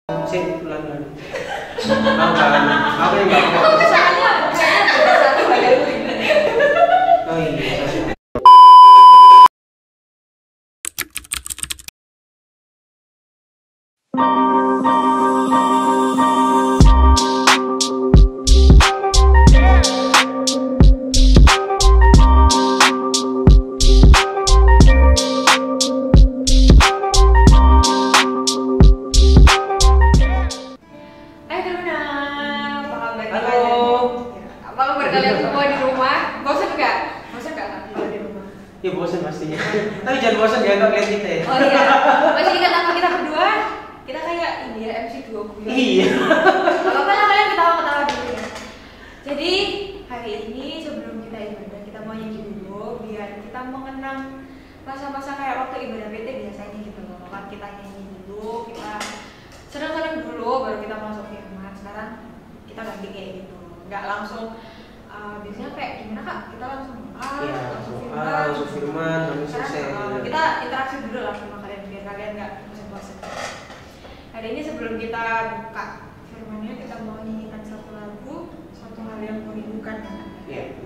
Sip, ulang. Apa yang enggak? Aku kesalahannya kayaknya satu ada ini. Oh iya. Ya bosan pastinya. Tapi jangan bosan ya kalau lihat kita ya. Oh iya. Masih ingat nama kita berdua? Kita kayak ini ya MC duo gue. Iya. Kalau apa kalian ketawa-ketawa dulu ya. Jadi hari ini sebelum kita ibadah kita mau nyanyi dulu biar kita mengenang masa-masa kayak waktu ibadah PT biasanya gitu loh. Kan kita nyanyi dulu, kita senang-senang dulu baru kita masuk firman. Sekarang kita ganti kayak gitu. Enggak langsung biasanya kayak gimana Kak? Kita langsung langsung firman, langsung selesai. Kita interaksi dulu lah sama kalian biar kalian nggak bosan-bosan. Hari ini sebelum kita buka firmannya kita mau nyanyikan satu lagu, satu hal yang merindukan. Iya.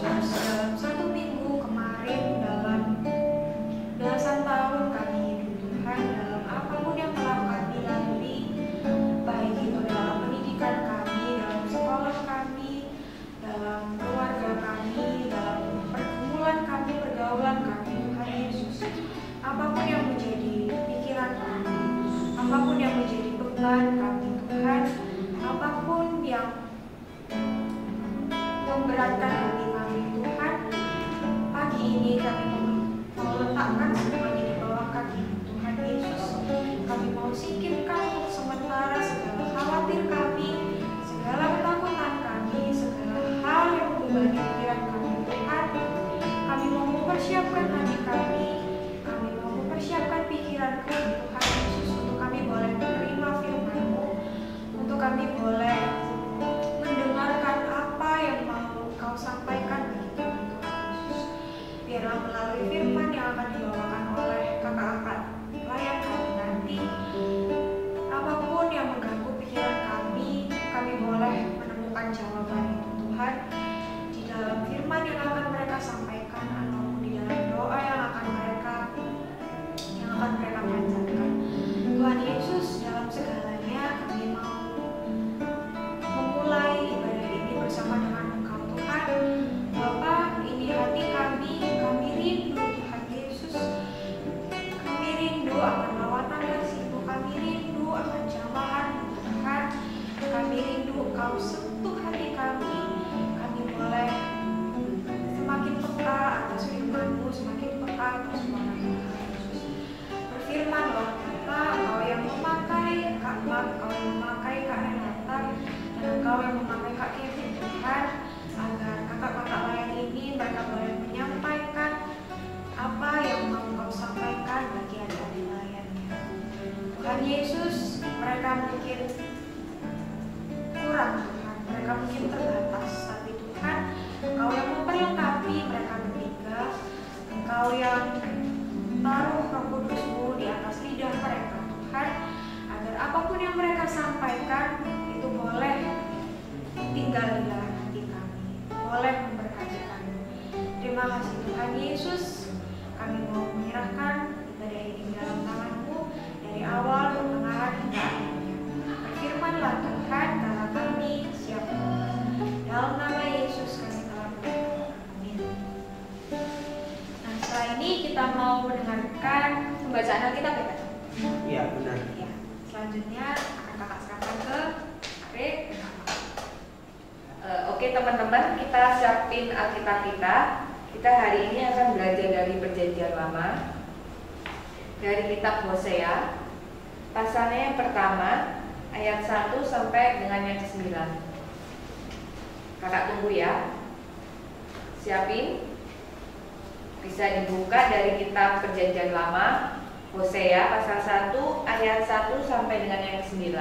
Yesus, dalam 1 minggu kemarin, dalam belasan tahun kami hidup Tuhan, dalam apapun yang telah kami lalui, baik itu dalam pendidikan kami, dalam sekolah kami, dalam keluarga kami, dalam pergumulan kami, pergaulan kami, Tuhan Yesus, apapun yang menjadi pikiran kami, apapun yang menjadi beban kami, Tuhan, apapun yang memberatkan hati kami, Tuhan, pagi ini kami mau letakkan semuanya di bawah kaki Tuhan Yesus. Kami mau singkirkan untuk sementara segala khawatir kami, segala ketakutan kami, segala hal yang membebani pikiran kami, Tuhan. Kami mau mempersiapkan hati kami mau mempersiapkan pikiran kami, Tuhan Yesus, untuk kami boleh menerima firman-Mu, untuk kami boleh mendengarkan apa yang mau Kau sampaikan bagi kami, Tuhan Yesus. Biarlah melalui firman yang akan dibawakan oleh kakak-kakak pelayan kami nanti, apapun yang mengganggu pikiran kami boleh menemukan jawaban itu, Tuhan, di dalam firman yang akan mereka sampaikan ataupun di dalam doa yang akan mereka panjatkan. Tuhan Yesus, dalam segalanya kami mau memulai ibadah ini bersama dengan Engkau, Tuhan. Bapa, ini hati kami rindu, Tuhan Yesus. Kami rindu akan lawatan kasih-Mu, kami rindu akan jamahan, Tuhan. Kami rindu Engkau sentuh hati kami boleh semakin peka atas firman-Mu, semakin peka atas suara Tuhan Yesus. Berfirmanlah, Bapa, Engkau yang memakai Kak Mark, Engkau yang memakai Kak Renata, dan Engkau yang memakai Kak Kevin, Tuhan, agar kakak-kakak layan ini mereka boleh menyampaikan apa yang mau Engkau sampaikan bagi adik-adik layannya. Tuhan Yesus, mereka mungkin kurang, Tuhan, mereka mungkin terbatas, tapi Tuhan, Engkau yang memperlengkapi mereka bertiga, Engkau yang taruh Roh Kudus-Mu di atas lidah mereka, Tuhan, agar apapun yang mereka sampaikan itu boleh tinggal di dalam hati kami, boleh memberkati kami. Terima kasih Tuhan Yesus, kami mau menyerahkan ibadah ini dalam tangan-Mu dari awal, pertengahan hingga akhirnya. Berfirmanlah Tuhan, karena kami siap. Dalam nama Yesus kami telah berdoa. Amin. Nah, setelah ini kita mau mendengarkan pembacaan Alkitab, ya Kak? Iya, benar. Ya. Selanjutnya akan kakak serahkan ke Arif. Oke teman-teman, kita siapin Alkitab kita. Kita hari ini akan belajar dari Perjanjian Lama, dari kitab Hosea. Pasalnya yang pertama, ayat 1 sampai dengan yang ke-9. Kakak tunggu ya. Siapin. Bisa dibuka dari kitab Perjanjian Lama, Hosea pasal 1 ayat 1 sampai dengan yang ke-9.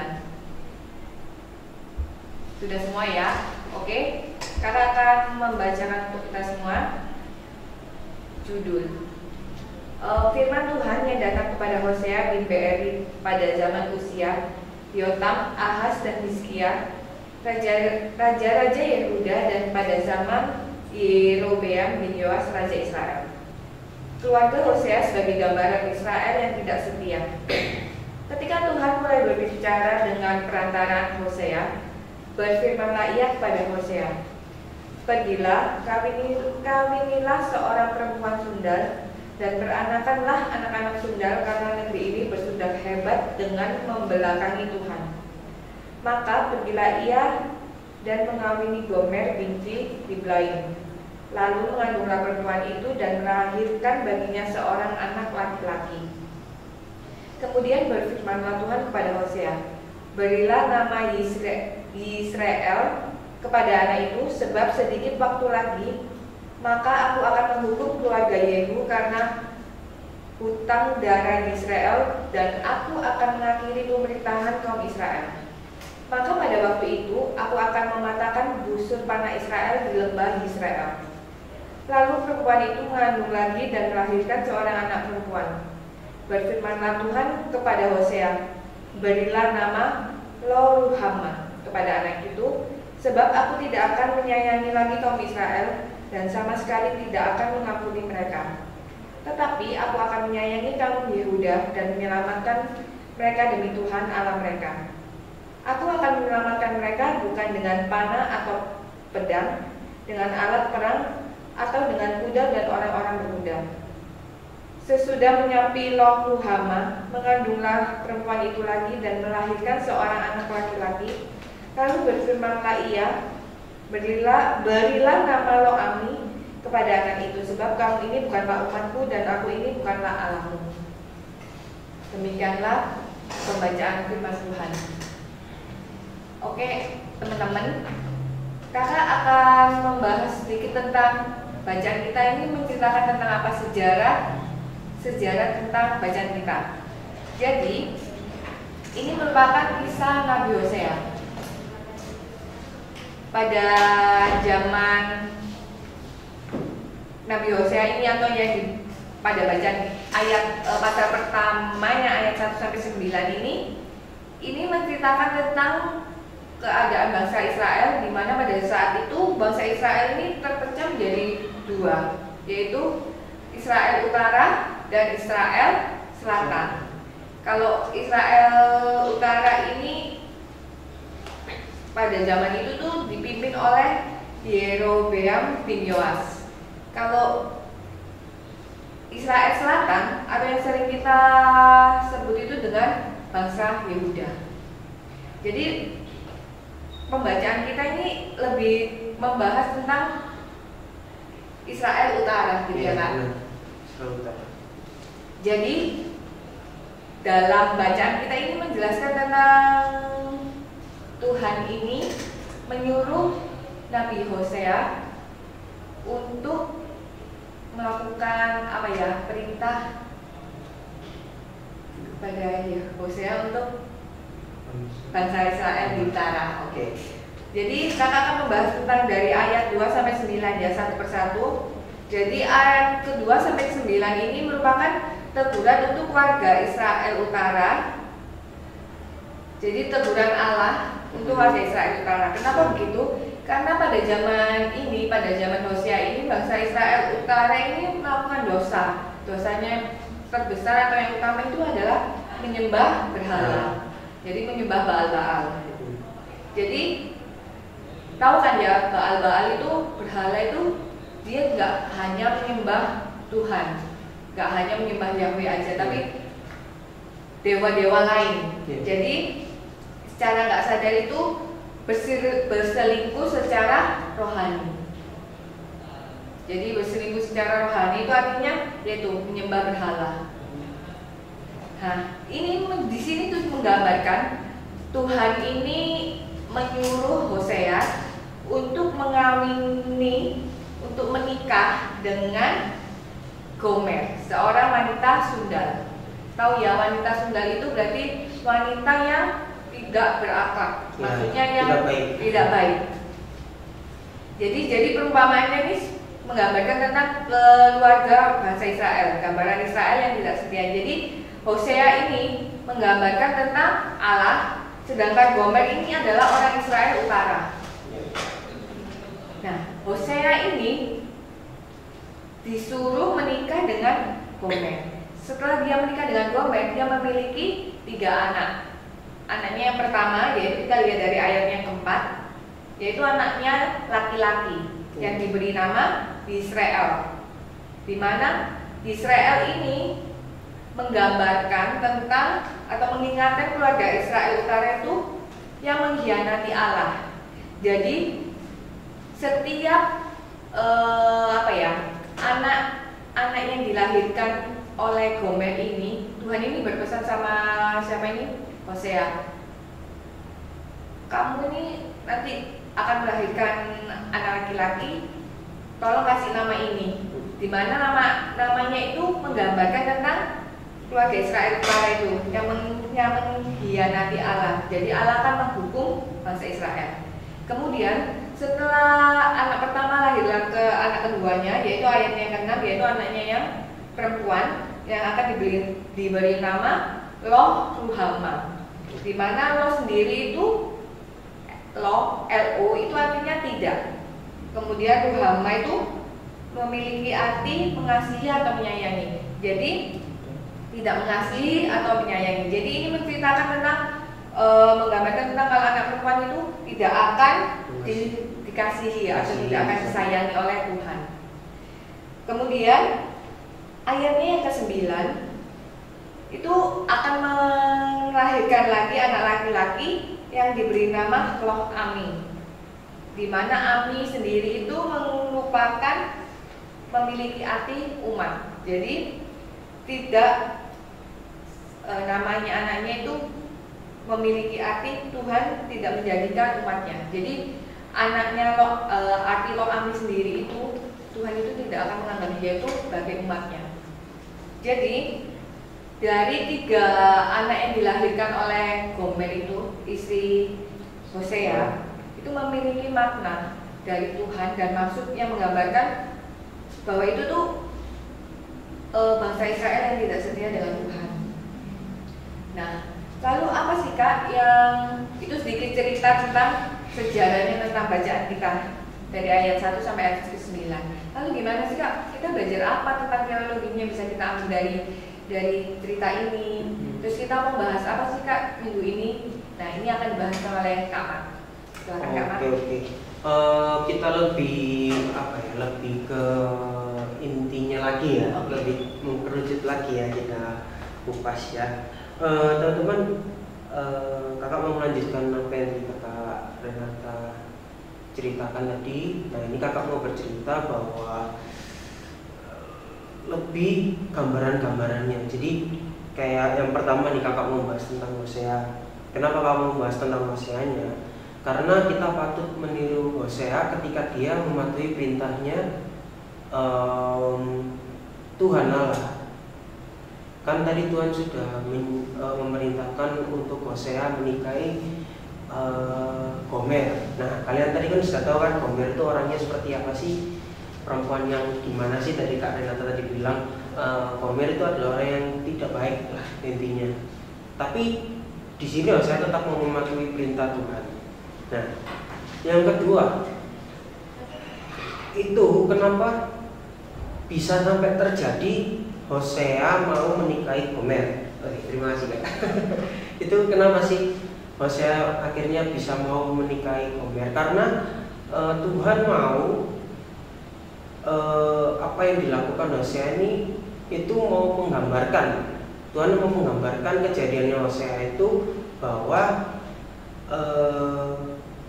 Sudah semua ya? Oke. Kakak akan membacakan untuk kita semua. Judul firman Tuhan yang datang kepada Hosea bin Beeri pada zaman Usia, Yotam, Ahaz dan Hizkia, raja-raja Yehuda, dan pada zaman Yerobeam bin Yoas raja Israel. Keluarga Hosea sebagai gambaran Israel yang tidak setia. Ketika Tuhan mulai berbicara dengan perantaraan Hosea, berfirmanlah Ia kepada Hosea, "Pergilah, kawinilah seorang perempuan sundal, dan beranakanlah anak-anak sundal, karena negeri ini bersudah hebat dengan membelakangi Tuhan." Maka pergilah ia dan mengawini Gomer binti Diblaim. Lalu mengandunglah perempuan itu dan melahirkan baginya seorang anak laki-laki. Kemudian berfirmanlah Tuhan kepada Hosea, "Berilah nama Yisrael kepada anak itu, sebab sedikit waktu lagi maka aku akan menghukum keluarga Yehu karena hutang darah Israel, dan aku akan mengakhiri pemerintahan kaum Israel. Maka pada waktu itu aku akan mematahkan busur panah Israel di lembah Israel." Lalu perempuan itu mengandung lagi dan melahirkan seorang anak perempuan. Berfirmanlah Tuhan kepada Hosea, "Berilah nama Lo Ruhama kepada anak itu, sebab aku tidak akan menyayangi lagi kaum Israel, dan sama sekali tidak akan mengampuni mereka. Tetapi aku akan menyayangi kaum Yehuda dan menyelamatkan mereka demi Tuhan Allah mereka. Aku akan menyelamatkan mereka bukan dengan panah atau pedang, dengan alat perang, atau dengan kuda dan orang-orang berkuda. Sesudah menyapi Loh Ruhama, mengandunglah perempuan itu lagi dan melahirkan seorang anak laki-laki. Lalu berfirmanlah ia, berilah nama Lo-Ami kepada anak itu, sebab kamu ini bukanlah umatku dan aku ini bukanlah Allahmu. Demikianlah pembacaan firman Tuhan. Oke, teman-teman, kakak akan membahas sedikit tentang bacaan kita ini, menceritakan tentang apa sejarah tentang bacaan kita. Jadi, ini merupakan kisah Nabi Hosea. Pada zaman Nabi Hosea ini, atau yang pada bacaan ayat pasal pertamanya ayat 1 sampai 9 ini menceritakan tentang keadaan bangsa Israel, di mana pada saat itu bangsa Israel ini terpecah menjadi dua, yaitu Israel Utara dan Israel Selatan. Kalau Israel Utara ini pada zaman itu tuh dipimpin oleh Yerobeam bin Yoas. Kalau Israel Selatan, atau yang sering kita sebut itu dengan bangsa Yehuda. Jadi pembacaan kita ini lebih membahas tentang Israel Utara, gitu ya Kak? Israel Utara. Jadi dalam bacaan kita ini menjelaskan tentang Tuhan ini menyuruh Nabi Hosea untuk melakukan perintah kepada Hosea untuk bangsa Israel di utara. Oke. Jadi kakak akan membahas tentang dari ayat 2 sampai 9 ya, satu persatu. Jadi ayat kedua sampai 9 ini merupakan teguran untuk warga Israel Utara. Jadi teguran Allah untuk warga Israel Utara. Kenapa begitu? Karena pada zaman ini, pada zaman Hosea ini, bangsa Israel Utara ini melakukan dosa. Dosanya terbesar atau yang utama itu adalah menyembah berhala. Jadi menyembah Baal-Baal. Jadi tahu kan ya, Baal-Baal itu, berhala itu, dia nggak hanya menyembah Tuhan, nggak hanya menyembah Yahweh aja, tapi dewa-dewa lain. Jadi secara nggak sadar itu berselingkuh secara rohani. Jadi berselingkuh secara rohani itu artinya yaitu menyembah berhala. Nah, ini di sini tuh menggambarkan Tuhan ini menyuruh Hosea untuk mengawini, untuk menikah dengan Gomer, seorang wanita sundal. Tahu ya, wanita sundal itu berarti wanita yang tidak berakhlak, maksudnya yang tidak baik. Jadi perumpamaannya ini menggambarkan tentang keluarga bangsa Israel, gambaran Israel yang tidak setia. Jadi Hosea ini menggambarkan tentang Allah, sedangkan Gomer ini adalah orang Israel Utara. Nah, Hosea ini disuruh menikah dengan Gomer. Setelah dia menikah dengan Gomer, dia memiliki 3 anak. Anaknya yang pertama, yaitu kita lihat dari ayat yang keempat, yaitu anaknya laki-laki yang diberi nama Israel. Di mana Israel ini menggambarkan tentang atau mengingatkan keluarga Israel Utara itu yang mengkhianati Allah. Jadi setiap anak yang dilahirkan oleh Gomer ini, Tuhan ini berpesan sama siapa ini? Hosea. Kamu ini nanti akan melahirkan anak laki-laki, tolong kasih nama ini. Di mana namanya itu menggambarkan tentang keluarga Israel Utara itu yang mengkhianati Allah. Jadi Allah akan menghukum bangsa Israel. Kemudian setelah anak pertama lahirlah ke anak keduanya, yaitu ayat yang ke-6, yaitu anaknya yang perempuan yang akan diberi nama Loh Ruhama. Di mana Loh sendiri itu Loh, L-O itu artinya tidak. Kemudian Ruhama itu memiliki arti mengasihi atau menyayangi. Jadi tidak mengasihi atau menyayangi. Jadi ini menceritakan tentang menggambarkan tentang kalau anak perempuan itu tidak akan dikasihi atau tidak akan disayangi oleh Tuhan. Kemudian ayatnya yang ke-9 itu akan melahirkan lagi anak laki-laki yang diberi nama Loh Ami, di mana Ami sendiri itu merupakan memiliki arti umat. Jadi tidak namanya anaknya itu memiliki arti Tuhan tidak menjadikan umatnya. Jadi anaknya arti Loh Ami sendiri itu Tuhan itu tidak akan menganggap dia itu sebagai umatnya. Jadi dari 3 anak yang dilahirkan oleh Gomer itu, istri Hosea, itu memiliki makna dari Tuhan dan maksud yang menggambarkan bahwa itu tuh bangsa Israel yang tidak setia dengan Tuhan. Nah, lalu apa sih Kak yang itu sedikit cerita tentang sejarahnya tentang bacaan kita dari ayat 1 sampai ayat 9. Lalu gimana sih Kak? Kita belajar apa tentang teologinya bisa kita ambil dari cerita ini? Terus kita mau bahas apa sih Kak minggu ini? Nah, ini akan dibahas oleh Kak Mat. Oke. Kita lebih lebih ke intinya lagi ya, lebih mengkerucut lagi ya, kita kupas ya. Teman-teman, kakak mau melanjutkan apa yang kakak Renata ceritakan tadi. Nah, ini kakak mau bercerita bahwa lebih gambaran-gambarannya. Jadi kayak yang pertama nih, kakak mau bahas tentang Hosea. Kenapa kamu membahas tentang Hoseanya? Karena kita patut meniru Hosea ketika dia mematuhi perintahnya Tuhan Allah. Kan tadi Tuhan sudah memerintahkan untuk Hosea menikahi Gomer. Nah, kalian tadi kan sudah tahu kan Gomer itu orangnya seperti apa sih? Perempuan yang gimana sih? Tadi Kak Renata tadi bilang Gomer itu adalah orang yang tidak baik lah intinya. Tapi di sini Hosea tetap mau mematuhi perintah Tuhan. Nah, yang kedua itu kenapa bisa sampai terjadi Hosea mau menikahi Gomer? Terima kasih Kak. Itu kenapa sih Hosea akhirnya bisa mau menikahi Gomer? Karena Tuhan mau apa yang dilakukan Hosea ini itu mau menggambarkan, Tuhan mau menggambarkan kejadiannya Hosea itu bahwa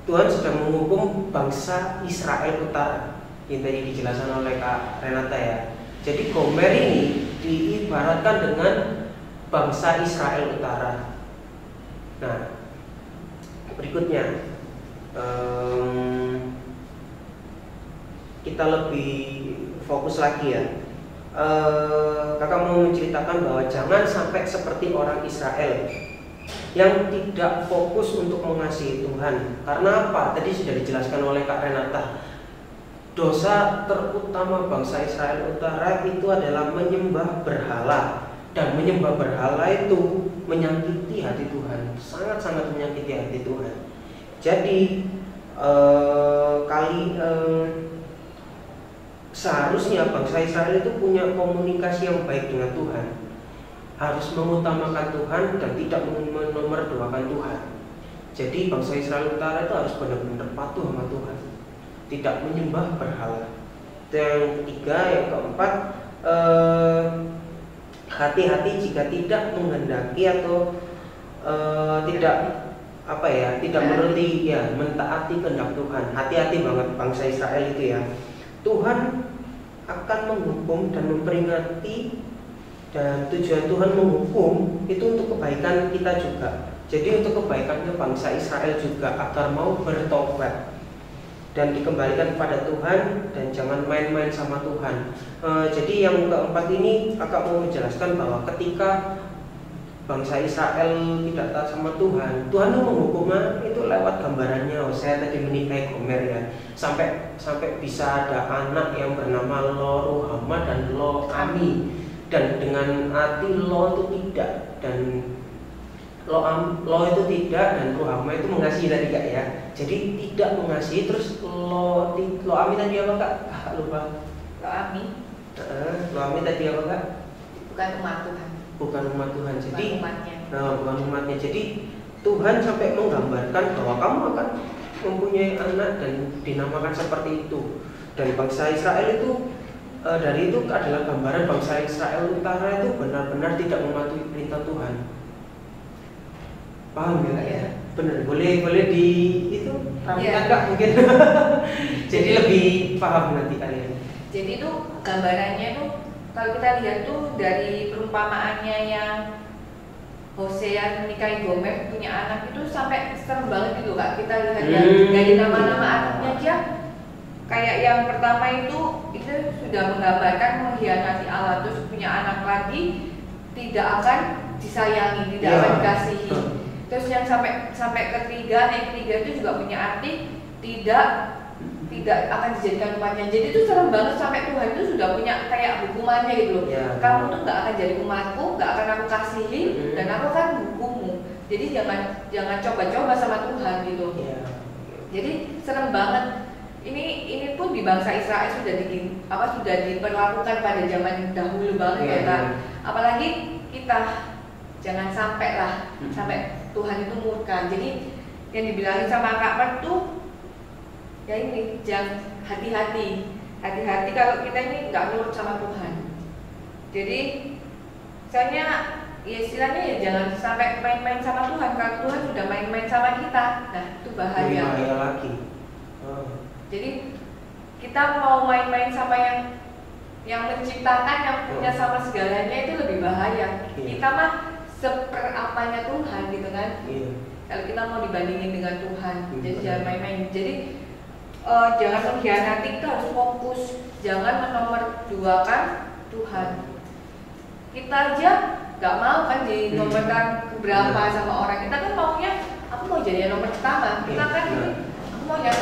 Tuhan sedang menghukum bangsa Israel Utara yang tadi dijelaskan oleh Kak Renata ya. Jadi Gomer ini diibaratkan dengan bangsa Israel Utara. Nah, berikutnya kita lebih fokus lagi ya. Kakak mau menceritakan bahwa jangan sampai seperti orang Israel yang tidak fokus untuk mengasihi Tuhan. Karena apa? Tadi sudah dijelaskan oleh Kak Renata. Dosa terutama bangsa Israel Utara itu adalah menyembah berhala. Dan menyembah berhala itu menyakiti hati Tuhan, sangat-sangat menyakiti hati Tuhan. Jadi seharusnya bangsa Israel itu punya komunikasi yang baik dengan Tuhan, harus mengutamakan Tuhan dan tidak menomorduakan Tuhan. Jadi bangsa Israel Utara itu harus benar-benar patuh sama Tuhan, tidak menyembah berhala. Yang ketiga, yang keempat, hati-hati jika tidak menghendaki atau tidak menuruti ya, mentaati kehendak Tuhan. Hati-hati banget bangsa Israel itu ya. Tuhan akan menghukum dan memperingati, dan tujuan Tuhan menghukum itu untuk kebaikan kita juga. Jadi untuk kebaikannya bangsa Israel juga, agar mau bertobat dan dikembalikan kepada Tuhan dan jangan main-main sama Tuhan. Jadi yang keempat ini kakak mau menjelaskan bahwa ketika bangsa Israel tidak taat sama Tuhan, Tuhan menghukumnya itu lewat gambarannya Hosea tadi menikahi Gomer ya. Sampai bisa ada anak yang bernama Lo Ruhama dan Lo Ami. Dan dengan arti Lo itu tidak, dan lo itu tidak dan ruhama itu mengasihi tadi Kak ya. Jadi tidak mengasihi terus lo ami tadi apa Kak? Lupa. Lo ami tadi apa Kak? Bukan umat Tuhan. Bukan umat Tuhan. Jadi bukan umatnya. Bukan umatnya. Jadi Tuhan sampai menggambarkan bahwa kamu akan mempunyai anak dan dinamakan seperti itu. Dan bangsa Israel itu dari itu adalah gambaran bangsa Israel Utara itu benar-benar tidak mematuhi perintah Tuhan. Paham ya? Benar. Boleh di itu rapikan Kak mungkin. Jadi lebih paham nanti kalian. Jadi itu gambarannya tuh kalau kita lihat tuh dari perumpamaannya yang Hosea menikahi Gomer punya anak itu sampai serem banget gitu Kak. Kita lihat ya dari nama-nama anaknya aja kayak yang pertama itu sudah menggambarkan mengkhianati Allah, terus punya anak lagi tidak akan disayangi, tidak akan dikasihi. Terus yang sampai ketiga itu juga punya arti tidak akan dijadikan umatnya. Jadi itu serem banget sampai Tuhan itu sudah punya kayak hukumannya gitu loh. Kamu tuh nggak akan jadi umatku, nggak akan aku kasihi, dan aku akan hukummu. Jadi jangan coba-coba sama Tuhan gitu. Jadi serem banget. Ini pun di bangsa Israel sudah diperlakukan pada zaman dahulu banget ya Kak. Apalagi kita jangan sampai Tuhan itu murka. Jadi yang dibilangin sama Kak Mert tuh ya ini jangan hati-hati kalau kita ini nggak nurut sama Tuhan. Jadi misalnya ya istilahnya ya jangan sampai main-main sama Tuhan. Kalau Tuhan sudah main-main sama kita, nah itu bahaya. Bahaya lagi. Jadi kita mau main-main sama yang menciptakan, yang punya sama segalanya itu lebih bahaya. Kita mah seperapanya Tuhan gitu kan. Kalau kita mau dibandingin dengan Tuhan, jadi jangan main-main. Jadi jangan mengkhianati, kita harus fokus, jangan menomorduakan Tuhan. Kita aja nggak mau kan jadi nomorkan berapa sama orang. Kita kan maunya aku mau jadi yang nomor pertama. Kita kan aku mau yang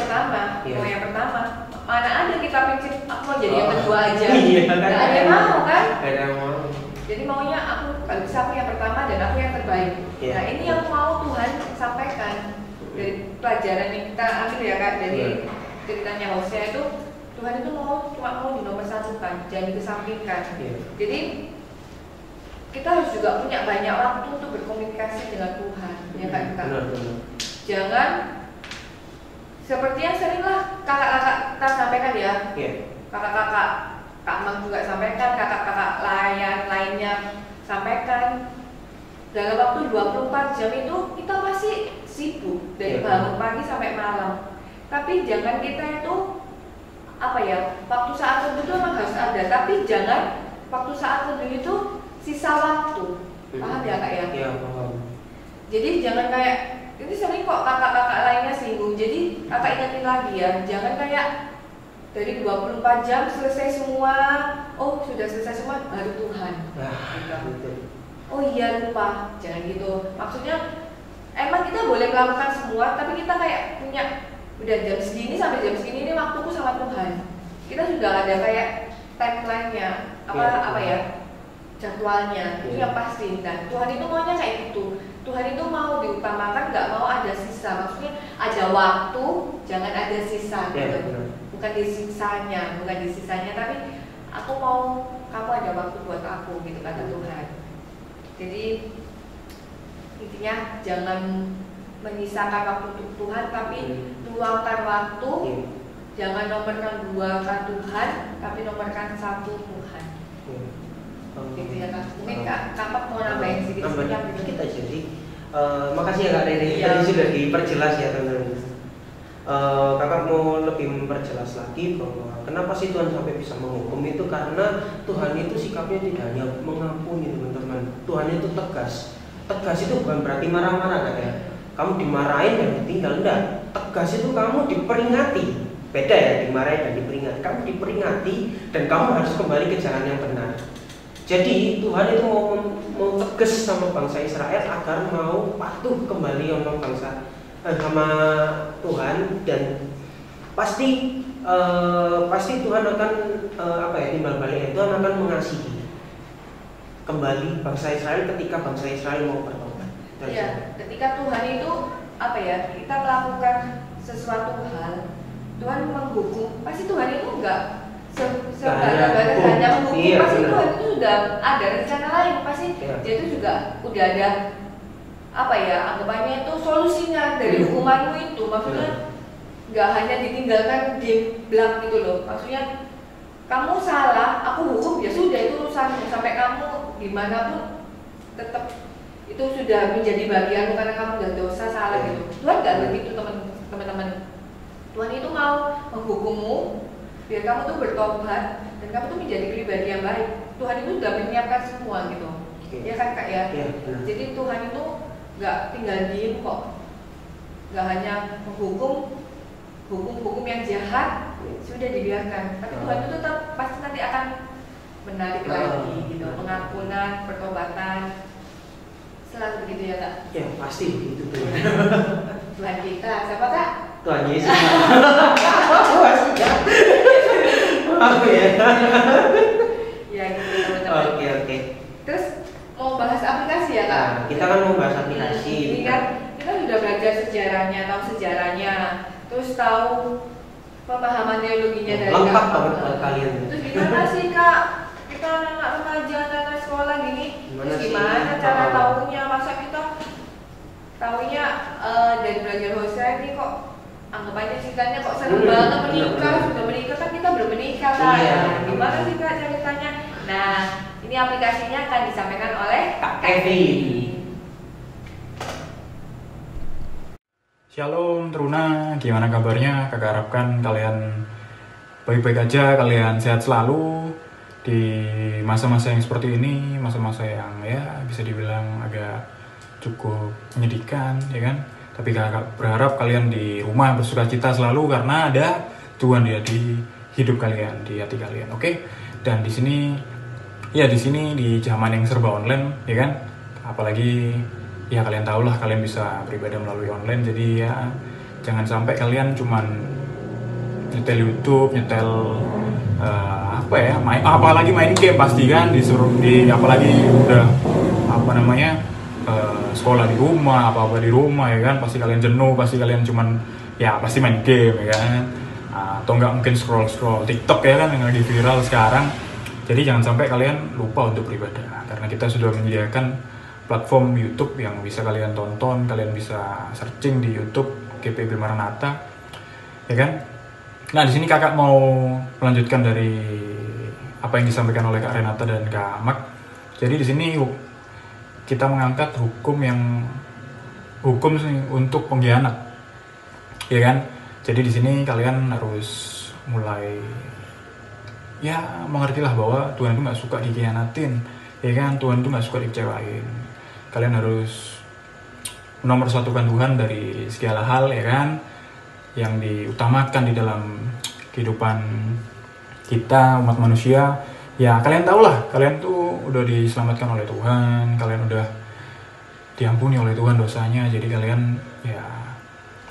pertama. Mana ada kita pikir aku mau jadi yang kedua aja. Nggak ada yang mau kan? Jadi maunya aku kalau bisa aku yang pertama dan aku yang terbaik. Nah ini yang mau Tuhan sampaikan dari pelajaran yang kita ambil ya Kak, dari ceritanya Hosea itu Tuhan itu cuma mau dinomorsatukan, jangan dikesampingkan. Jadi kita harus juga punya banyak waktu untuk berkomunikasi dengan Tuhan, ya Kak. Jangan seperti yang seringlah kakak-kakak kita sampaikan ya, kakak-kakak Kak Mang juga sampaikan, kakak-kakak lainnya sampaikan. Dalam waktu 24 jam itu kita masih sibuk dari bangun pagi sampai malam. Tapi jangan kita itu waktu saat teduh itu memang harus ada, tapi jangan waktu saat teduh itu sisa waktu. Paham ya Kak ya? Iya, paham. Jadi jangan kayak ini sering kok kakak-kakak lainnya singgung. Jadi kakak ingetin lagi ya, jangan kayak dari 24 jam selesai semua. Oh sudah selesai semua, baru Tuhan. Oh iya lupa, jangan gitu. Maksudnya emang kita boleh melakukan semua, tapi kita kayak punya udah jam segini sampai jam segini ini waktuku sama Tuhan. Kita sudah ada kayak timeline-nya, jadwalnya, itu yang pasti. Dan Tuhan itu maunya kayak gitu. Tuhan itu mau diutamakan, nggak mau ada sisa. Maksudnya ada waktu, jangan ada sisa. Bukan di sisanya, tapi aku mau kamu ada waktu buat aku, gitu kata Tuhan. Jadi intinya jangan menyisakan waktu untuk Tuhan, tapi luangkan waktu. Jangan nomorkan duakan Tuhan, tapi nomorkan satu Tuhan. Gitu ya Kak. Mungkin Kak mau nambahin sedikit aja. Jadi makasih ya Kak Rere. Tadi sudah diperjelas ya teman-teman. Kakak mau lebih memperjelas lagi bahwa kenapa sih Tuhan sampai bisa menghukum itu, karena Tuhan itu sikapnya tidak hanya mengampuni teman-teman. Tuhan itu tegas. Tegas itu bukan berarti marah-marah Kak ya. Kamu dimarahin dan ditinggal, enggak. Tegas itu kamu diperingati. Beda ya, dimarahin dan diperingati. Kamu diperingati dan kamu harus kembali ke jalan yang benar. Jadi Tuhan itu mau tegas sama bangsa Israel agar mau patuh kembali sama Tuhan, dan pasti Tuhan akan timbal balik, Tuhan akan mengasihi kembali bangsa Israel ketika bangsa Israel mau bertobat. Iya, ketika Tuhan itu apa ya, kita melakukan sesuatu hal, Tuhan menghukum, pasti Tuhan itu enggak sebarang-barang hanya menghukum, iya, pasti benar. Tuhan itu sudah ada rencana lain, pasti Iya. dia itu juga udah ada apa ya, anggapannya itu solusinya dari hukumanmu itu, maksudnya nggak hanya ditinggalkan di belakang gitu loh, maksudnya kamu salah, aku hukum, ya sudah itu urusanmu, sampai kamu dimanapun tetap itu sudah menjadi bagianmu karena kamu udah dosa salah gitu. Tuhan nggak begitu teman-teman. Tuhan itu mau menghukummu biar kamu tuh bertobat dan kamu tuh menjadi pribadi yang baik. Tuhan itu sudah menyiapkan semua gitu. Ya kan Kak ya. Jadi Tuhan itu nggak tinggal diem kok. Nggak hanya menghukum hukum yang jahat sudah dibiarkan. Tapi Tuhan itu tetap pasti nanti akan menarik lagi gitu, pengampunan, pertobatan. Selalu begitu ya Kak? Ya pasti begitu tuh. Tuhan kita, siapa Kak? Tuhan Yesus. Maaf ya. Ya gitu teman-teman. Oke. Terus mau bahas aplikasi ya Kak? Nah, kita kan mau bahas aplikasi. Ini kan kita sudah belajar sejarahnya, tahu sejarahnya, terus tahu pemahaman teologinya dari lengkap Kak. banget buat kalian. Terus gimana sih Kak? Kita anak remaja, anak sekolah gini, terus gimana cara tahunya? Masa kita tahunya dari belajar Hosea ini kok anggap aja ceritanya kok seru banget menikah, sudah menikah kan kita belum menikah Kak. Iya. Nah, gimana sih Kak ceritanya? Nah, ini aplikasinya akan disampaikan oleh Kak Kevin. Shalom Teruna, gimana kabarnya? Kakak harapkan kalian baik-baik aja, kalian sehat selalu di masa-masa yang seperti ini, masa-masa yang ya bisa dibilang agak cukup menyedihkan, ya kan? Tapi kakak berharap kalian di rumah bersukacita selalu karena ada Tuhan dia di hidup kalian, di hati kalian, oke? Dan di sini di zaman yang serba online, ya kan? Apalagi ya kalian tahu lah, kalian bisa beribadah melalui online, jadi ya jangan sampai kalian cuman nyetel YouTube, nyetel apalagi main game pasti kan, apalagi udah sekolah di rumah, apa-apa di rumah, ya kan, pasti kalian jenuh, pasti kalian cuman pasti main game, ya kan, atau enggak mungkin scroll TikTok, ya kan, yang lagi viral sekarang. Jadi jangan sampai kalian lupa untuk beribadah, karena kita sudah menyediakan platform YouTube yang bisa kalian tonton, kalian bisa searching di YouTube GPIB Maranatha, ya kan. Nah, di sini kakak mau melanjutkan dari apa yang disampaikan oleh Kak Renata dan Kak Mak. Jadi di sini kita mengangkat hukum untuk pengkhianat, ya kan. Jadi di sini kalian harus mulai mengertilah bahwa Tuhan itu nggak suka dikhianatin, ya kan. Tuhan itu nggak suka dikecewain. Kalian harus menomorsatukan Tuhan dari segala hal, ya kan, yang diutamakan di dalam kehidupan kita umat manusia. Ya kalian tahulah, kalian tuh udah diselamatkan oleh Tuhan, kalian udah diampuni oleh Tuhan dosanya. Jadi kalian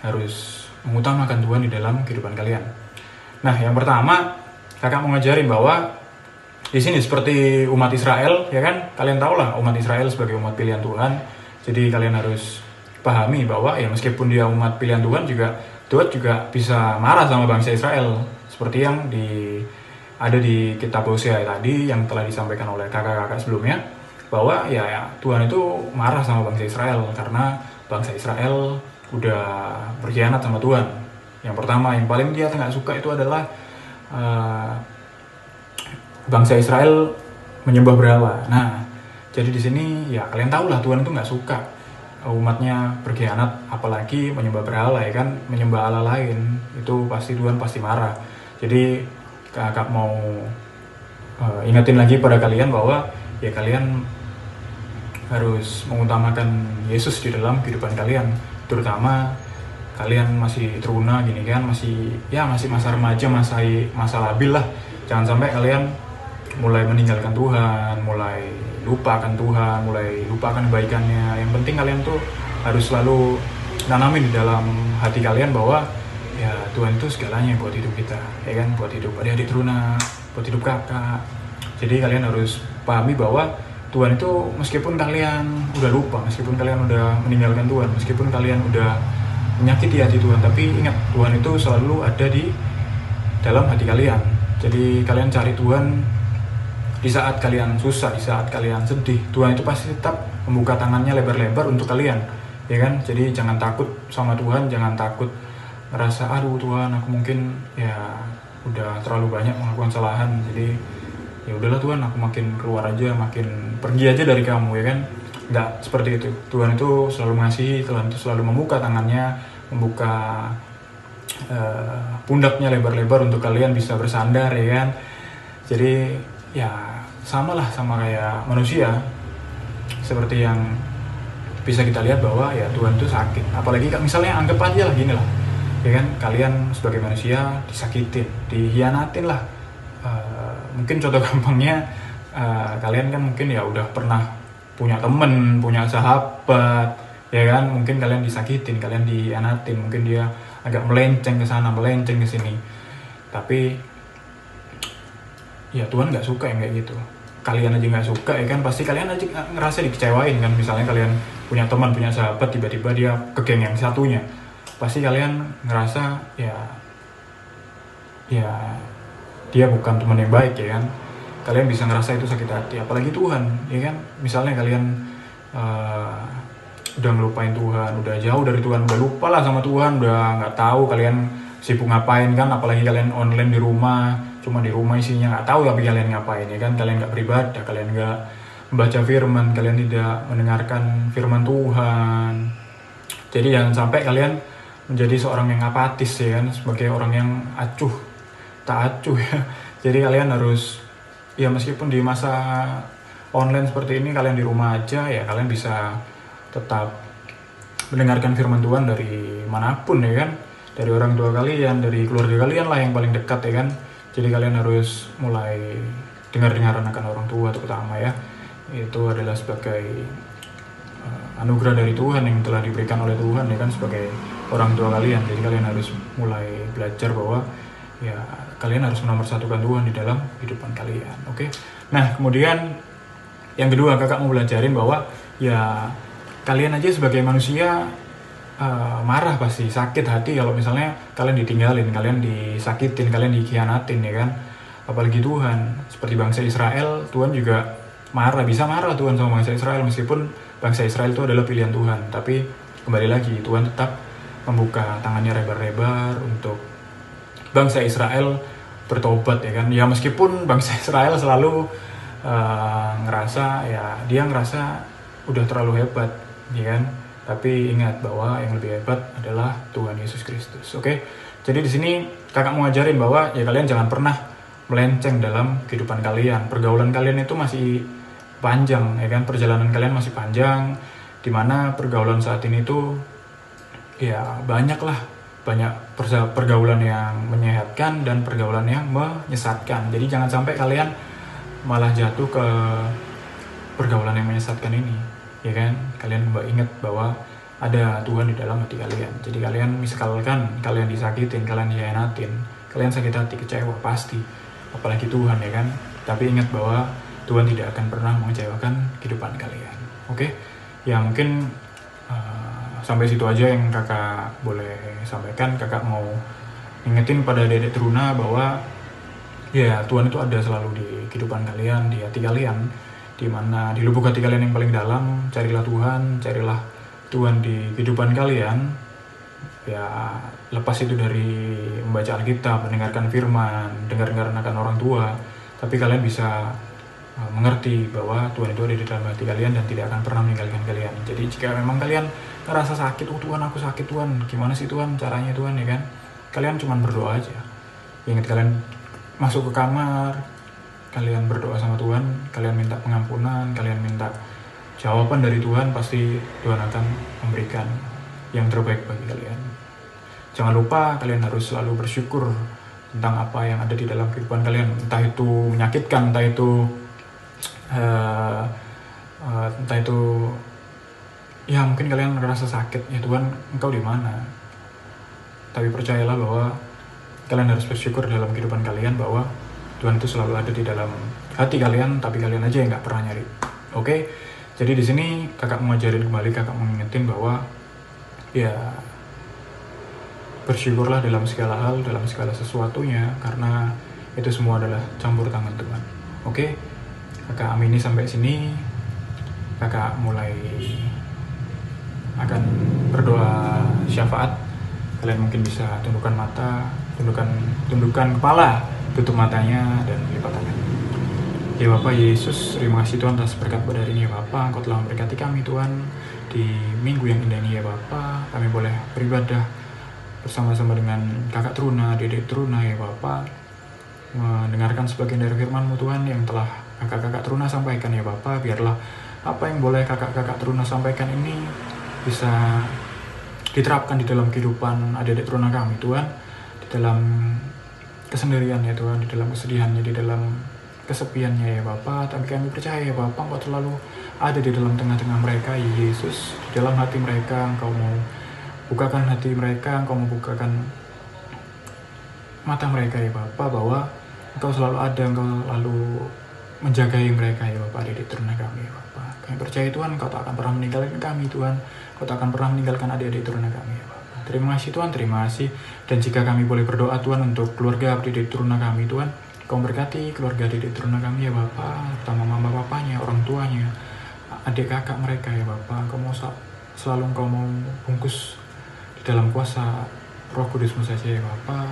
harus mengutamakan Tuhan di dalam kehidupan kalian. Nah, yang pertama kakak mau ngajarin bahwa di sini seperti umat Israel, ya kan, kalian tahulah umat Israel sebagai umat pilihan Tuhan. Jadi kalian harus pahami bahwa ya meskipun dia umat pilihan Tuhan juga bisa marah sama bangsa Israel, seperti yang ada di kitab Hosea tadi yang telah disampaikan oleh kakak-kakak sebelumnya, bahwa ya Tuhan itu marah sama bangsa Israel karena bangsa Israel udah berkhianat sama Tuhan. Yang pertama, yang paling dia nggak suka itu adalah bangsa Israel menyembah berhala. Nah, jadi di sini ya kalian tahulah Tuhan itu nggak suka umatnya berkhianat, apalagi menyembah berhala, ya kan, menyembah Allah lain. Itu pasti Tuhan pasti marah. Jadi kakak mau ingetin lagi pada kalian bahwa ya kalian harus mengutamakan Yesus di dalam kehidupan kalian, terutama kalian masih teruna gini kan, masih masa remaja, masa labil lah. Jangan sampai kalian mulai meninggalkan Tuhan, mulai lupakan Tuhan, mulai lupakan kebaikannya. Yang penting kalian tuh harus selalu nanamin di dalam hati kalian bahwa ya Tuhan itu segalanya buat hidup kita, ya kan, buat hidup adik-adik teruna, buat hidup kakak. Jadi kalian harus pahami bahwa Tuhan itu meskipun kalian udah lupa, meskipun kalian udah meninggalkan Tuhan, meskipun kalian udah menyakiti hati Tuhan, tapi ingat Tuhan itu selalu ada di dalam hati kalian. Jadi kalian cari Tuhan di saat kalian susah, di saat kalian sedih, Tuhan itu pasti tetap membuka tangannya lebar-lebar untuk kalian, ya kan? Jadi jangan takut sama Tuhan, jangan takut ngerasa aduh Tuhan aku mungkin ya udah terlalu banyak melakukan kesalahan, jadi ya udahlah Tuhan aku makin keluar aja, makin pergi aja dari kamu, ya kan? Enggak seperti itu. Tuhan itu selalu mengasihi, Tuhan itu selalu membuka tangannya, membuka pundaknya lebar-lebar untuk kalian bisa bersandar, ya kan? Jadi ya sama kayak manusia, seperti yang bisa kita lihat bahwa ya Tuhan itu sakit. Apalagi misalnya anggap aja lah gini lah, ya kan? Kalian sebagai manusia disakitin, dihianatin lah. Mungkin contoh gampangnya kalian kan mungkin ya udah pernah punya temen, punya sahabat, ya kan? Mungkin kalian disakitin, kalian dihianatin, mungkin dia agak melenceng ke sana, melenceng ke sini. Tapi ya Tuhan nggak suka yang kayak gitu. Kalian aja nggak suka, ya kan? Pasti kalian aja ngerasa dikecewain kan. Misalnya kalian punya teman, punya sahabat, tiba-tiba dia ke geng yang satunya, pasti kalian ngerasa ya dia bukan teman yang baik, ya kan? Kalian bisa ngerasa itu sakit hati. Apalagi Tuhan, ya kan? Misalnya kalian udah ngelupain Tuhan, udah jauh dari Tuhan, udah lupa lah sama Tuhan, udah nggak tahu kalian sibuk ngapain kan? Apalagi kalian online di rumah, cuma di rumah isinya nggak tahu tapi kalian ngapain, ya kan? Kalian nggak beribadah, kalian nggak membaca firman, kalian tidak mendengarkan firman Tuhan. Jadi jangan sampai kalian menjadi seorang yang apatis, ya kan? Sebagai orang yang tak acuh ya. Jadi kalian harus ya meskipun di masa online seperti ini kalian di rumah aja, ya kalian bisa tetap mendengarkan firman Tuhan dari manapun, ya kan? Dari orang tua kalian, dari keluarga kalian lah yang paling dekat, ya kan? Jadi kalian harus mulai dengar-dengar akan orang tua terutama, ya. Itu adalah sebagai anugerah dari Tuhan yang telah diberikan oleh Tuhan, ya kan, sebagai orang tua kalian. Jadi kalian harus mulai belajar bahwa ya kalian harus menomorsatukan Tuhan di dalam kehidupan kalian, oke? Nah, kemudian yang kedua kakak mau belajarin bahwa ya kalian aja sebagai manusia marah, pasti sakit hati kalau misalnya kalian ditinggalin, kalian disakitin, kalian dikhianatin, ya kan? Apalagi Tuhan, seperti bangsa Israel, Tuhan juga marah, bisa marah Tuhan sama bangsa Israel meskipun bangsa Israel itu adalah pilihan Tuhan. Tapi kembali lagi Tuhan tetap membuka tangannya lebar-lebar untuk bangsa Israel bertobat, ya kan? Ya meskipun bangsa Israel selalu ngerasa ya dia ngerasa udah terlalu hebat, ya kan? Tapi ingat bahwa yang lebih hebat adalah Tuhan Yesus Kristus, oke? Jadi di sini kakak mau ngajarin bahwa ya kalian jangan pernah melenceng dalam kehidupan kalian. Pergaulan kalian itu masih panjang, ya kan? Perjalanan kalian masih panjang, dimana pergaulan saat ini tuh ya banyak pergaulan yang menyehatkan dan pergaulan yang menyesatkan. Jadi jangan sampai kalian malah jatuh ke pergaulan yang menyesatkan ini, ya kan? Kalian ingat bahwa ada Tuhan di dalam hati kalian. Jadi kalian misalkan kalian disakitin, kalian dihianatin, kalian sakit hati, kecewa pasti, apalagi Tuhan, ya kan? Tapi ingat bahwa Tuhan tidak akan pernah mengecewakan kehidupan kalian, oke? Ya mungkin sampai situ aja yang kakak boleh sampaikan. Kakak mau ingetin pada dedek teruna bahwa ya Tuhan itu ada selalu di kehidupan kalian, di hati kalian, di mana di lubuk hati kalian yang paling dalam. Carilah Tuhan di kehidupan kalian. Ya lepas itu dari membaca Alkitab, mendengarkan firman, dengar-dengar akan orang tua, tapi kalian bisa mengerti bahwa Tuhan itu ada di dalam hati kalian dan tidak akan pernah meninggalkan kalian. Jadi jika memang kalian ngerasa sakit, Tuhan aku sakit Tuhan, gimana sih Tuhan caranya Tuhan, ya kan? Kalian cuma berdoa aja. Ingat, kalian masuk ke kamar, kalian berdoa sama Tuhan, kalian minta pengampunan, kalian minta jawaban dari Tuhan, pasti Tuhan akan memberikan yang terbaik bagi kalian. Jangan lupa kalian harus selalu bersyukur tentang apa yang ada di dalam kehidupan kalian, entah itu menyakitkan, entah itu ya mungkin kalian ngerasa sakit, ya Tuhan engkau di mana? Tapi percayalah bahwa kalian harus bersyukur dalam kehidupan kalian bahwa Tuhan itu selalu ada di dalam hati kalian, tapi kalian aja yang nggak pernah nyari Oke, jadi di sini kakak mengajarin kembali, kakak mengingetin bahwa ya bersyukurlah dalam segala hal, dalam segala sesuatunya, karena itu semua adalah campur tangan Tuhan. Oke, kakak amini sampai sini. Kakak mulai akan berdoa syafaat. Kalian mungkin bisa tundukkan mata, tundukkan kepala, tutup matanya, dan lipat tangan. Ya Bapak Yesus, terima kasih Tuhan atas berkat pada hari ini ya Bapak. Engkau telah memberkati kami Tuhan di minggu yang indah ini ya Bapak. Kami boleh beribadah bersama-sama dengan kakak Truna, dedek Truna ya Bapak, mendengarkan sebagian dari firman-Mu Tuhan yang telah kakak-kakak Truna sampaikan ya Bapak. Biarlah apa yang boleh kakak-kakak Truna sampaikan ini bisa diterapkan di dalam kehidupan adik-adik Truna kami Tuhan, di dalam kesendirian ya Tuhan, di dalam kesedihannya, di dalam kesepiannya ya Bapak. Tapi kami percaya ya Bapak, Engkau selalu ada di dalam tengah-tengah mereka ya Yesus. Di dalam hati mereka Engkau mau bukakan hati mereka, Engkau mau bukakan mata mereka ya Bapak, bahwa Engkau selalu ada, Engkau selalu menjagai mereka ya Bapak, adik-adik Truna kami ya Bapak. Kami percaya Tuhan, Engkau tak akan pernah meninggalkan kami Tuhan, Engkau tak akan pernah meninggalkan adik-adik Truna kami ya Bapak. Terima kasih Tuhan, terima kasih. Dan jika kami boleh berdoa Tuhan untuk keluarga adik-adik Truna kami Tuhan, Kau berkati keluarga adik Truna kami ya Bapak, terutama mama papanya, orang tuanya, adik kakak mereka ya Bapak. Engkau mau selalu Engkau mau bungkus di dalam kuasa Roh Kudus-Mu saja ya Bapak.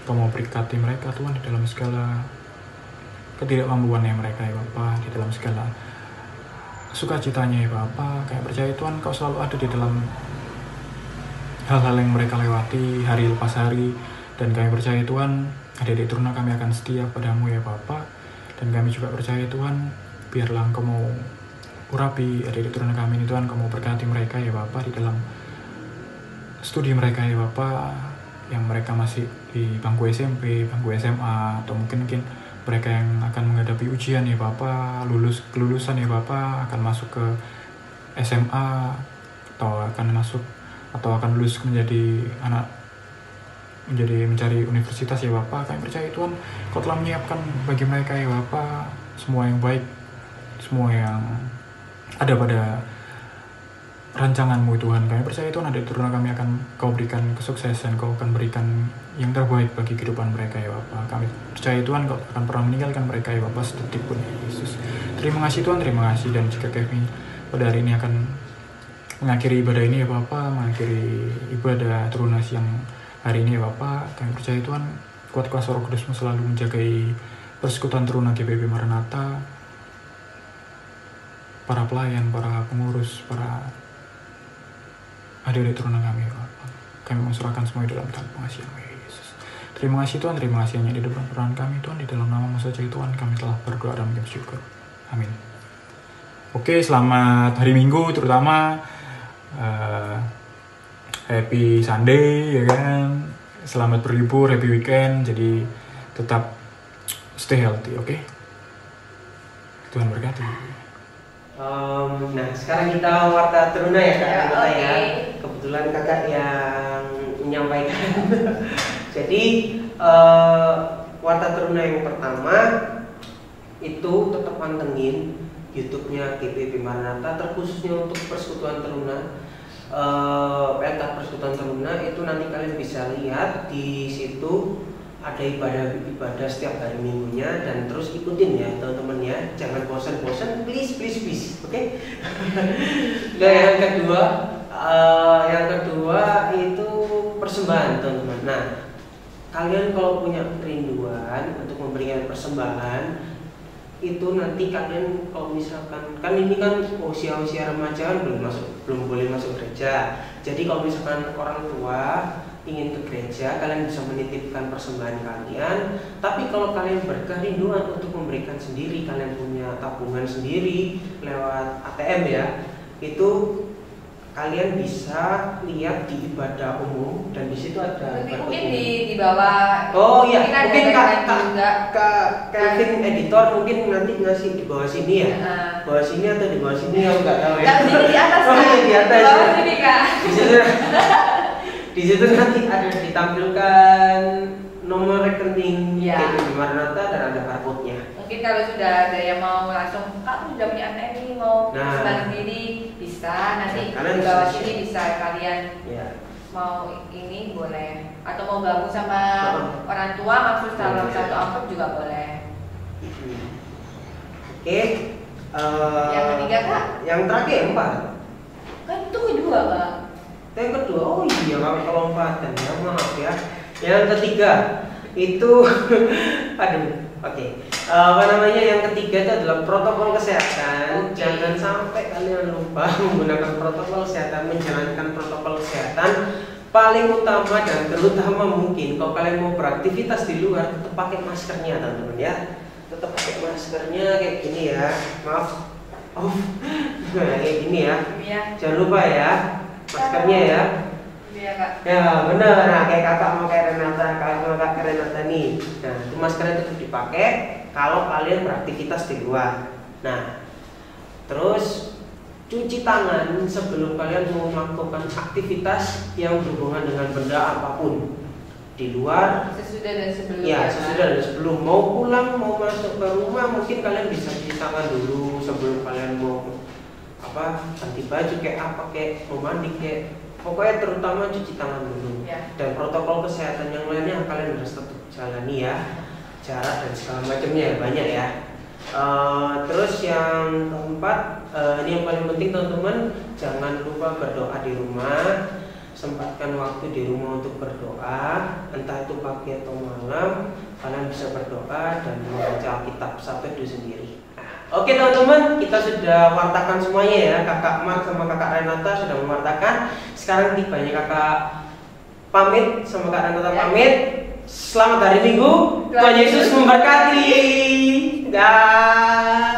Engkau mau berkati mereka Tuhan di dalam segala ketidakmampuannya mereka ya Bapak, di dalam segala sukacitanya ya Bapak. Kami percaya Tuhan Kau selalu ada di dalam hal-hal yang mereka lewati hari lepas hari. Dan kami percaya Tuhan, adik-adik Truna kami akan setia padamu ya Bapak. Dan kami juga percaya Tuhan, biarlah Engkau mau urapi adik-adik Truna kami ini Tuhan. Engkau mau berkati mereka ya Bapak di dalam studi mereka ya Bapak, yang mereka masih di bangku SMP, bangku SMA, atau mungkin mereka yang akan menghadapi ujian ya Bapak, kelulusan ya Bapak, akan masuk ke SMA, atau akan lulus mencari universitas ya Bapak. Kami percaya Tuhan Kau telah menyiapkan bagi mereka ya Bapak semua yang baik, semua yang ada pada rancangan-Mu Tuhan. Kami percaya Tuhan adik Truna kami akan Kau berikan kesuksesan, Kau akan berikan yang terbaik bagi kehidupan mereka ya Bapak. Kami percaya Tuhan Kau akan pernah meninggalkan mereka ya Bapak sedetik pun ya Yesus. Terima kasih Tuhan, terima kasih. Dan jika kami pada hari ini akan mengakhiri ibadah ini ya Bapak, mengakhiri ibadah Truna siang hari ini ya Bapak, kami percaya Tuhan kuat kuasa Roh Kudus-Mu selalu menjagai persekutuan Truna GBB Maranatha, para pelayan, para pengurus, para adik-adik Truna kami ya Bapak. Kami menserahkan semua dalam tangan pengasihan ya Yesus. Terima kasih Tuhan, terima kasih hanya di depan peran kami Tuhan, di dalam nama-Mu saja Tuhan kami telah berdoa dan bersyukur. Amin. Oke, selamat hari Minggu terutama. Happy Sunday ya kan, selamat berlibur, happy weekend. Jadi tetap stay healthy, oke? Tuhan berkati. Nah sekarang kita warta Truna ya Kak, kita okay. ya. Kebetulan kakak yang menyampaikan. Jadi warta Truna yang pertama itu tetap pantengin YouTube-nya GBB Maranatha, terkhususnya untuk persekutuan Truna. Peta Persekutuan Truna itu nanti kalian bisa lihat di situ ada ibadah setiap hari minggunya, dan terus ikutin ya teman-teman ya, jangan bosan-bosan, please oke? Nah yang kedua itu persembahan teman-teman. Nah kalian kalau punya kerinduan untuk memberikan persembahan itu nanti kalian kalau misalkan kan ini kan usia remaja kan belum boleh masuk gereja. Jadi kalau misalkan orang tua ingin ke gereja, kalian bisa menitipkan persembahan kalian. Tapi kalau kalian berkerinduan untuk memberikan sendiri, kalian punya tabungan sendiri lewat ATM ya, itu kalian bisa lihat di ibadah umum, dan di situ ada mungkin di bawah. Oh iya, mungkin Kak Kevin editor mungkin nanti ngasih di bawah sini ya. Bawah sini atau di bawah sini aku nggak tahu ya. Di atas. Oh iya, di atas. Di bawah ya. sini Kak. Di situ nanti ada ditampilkan nomor rekening Ya. GPB Maranatha dan ada barcode-nya. Mungkin kalau sudah ada yang mau langsung, Kak sudah punya anak ini mau Nah. sumbang diri, bisa nanti Kalian di bawah bisa sini bisa kalian Ya. mau ini boleh, atau mau gabung sama orang tua maksud dalam Boleh. satu amplop juga boleh. Oke. Yang ketiga, Kak? Yang terakhir 4. Kan itu kedua, Kak. Yang kedua, oh iya kami kelompatan ya, maaf ya. Yang ketiga itu, aduh, oke. Apa namanya? Yang ketiga itu adalah protokol kesehatan. Oke. Jangan sampai kalian lupa menggunakan protokol kesehatan, menjalankan protokol kesehatan. Paling utama dan terutama mungkin kalau kalian mau beraktivitas di luar, tetap pakai maskernya, teman-teman ya. Tetap pakai maskernya kayak gini ya. Maaf. Oh, nah, kayak gini ya. Iya. Jangan lupa ya, maskernya ya. Iya, Kak. Ya benar, nah kayak kakak mau kayak Renata, kakak mau kayak Renata nih. Nah itu maskernya tetap dipakai kalau kalian beraktivitas di luar. Nah terus cuci tangan sebelum kalian mau melakukan aktivitas yang berhubungan dengan benda apapun di luar. Sesudah dan sebelum. Ya Kak. sesudah dan sebelum mau pulang mau masuk ke rumah mungkin kalian bisa cuci tangan dulu sebelum kalian mau ganti baju kayak apa kayak mau mandi kayak. Pokoknya terutama cuci tangan dulu. Ya. Dan protokol kesehatan yang lainnya kalian harus tetap jalani ya, jarak dan segala macamnya banyak ya. Terus yang keempat, ini yang paling penting teman-teman, jangan lupa berdoa di rumah. Sempatkan waktu di rumah untuk berdoa, entah itu pagi atau malam. Kalian bisa berdoa dan membaca Alkitab sampai itu sendiri. Oke teman-teman, kita sudah wartakan semuanya ya. Kakak Mark sama kakak Renata sudah mewartakan. Sekarang tibanya kakak pamit sama kak Renata pamit. Selamat hari Minggu. Tuhan Yesus memberkati. Dah.